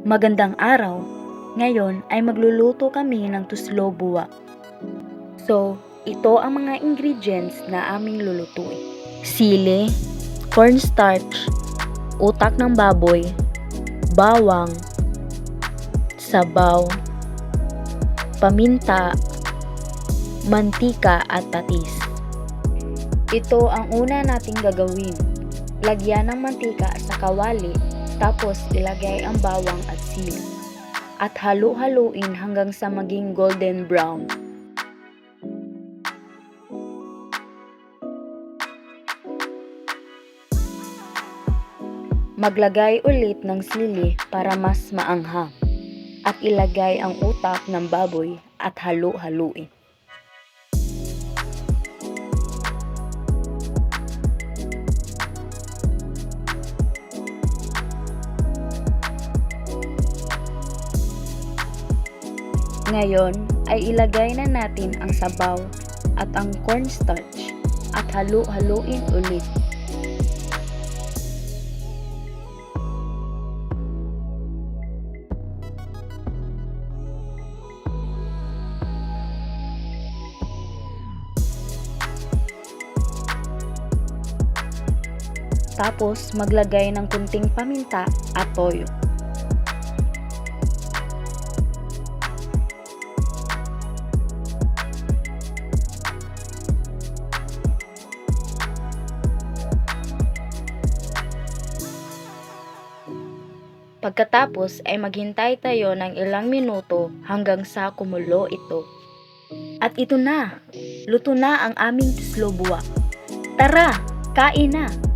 Magandang araw! Ngayon ay magluluto kami ng tuslo-buwa. So, ito ang mga ingredients na aming lulutuin. Sili, cornstarch, utak ng baboy, bawang, sabaw, paminta, mantika at patis. Ito ang una nating gagawin. Lagyan ng mantika sa kawali, tapos ilagay ang bawang at sili. At halu-haluin hanggang sa maging golden brown. Maglagay ulit ng sili para mas maanghang. At ilagay ang utak ng baboy at halu-haluin. Ngayon ay ilagay na natin ang sabaw at ang cornstarch at halu-haluin ulit. Tapos maglagay ng kunting paminta at toyo. Pagkatapos ay maghintay tayo ng ilang minuto hanggang sa kumulo ito. At ito na! Luto na ang aming tuslo-buwa. Tara! Kain na!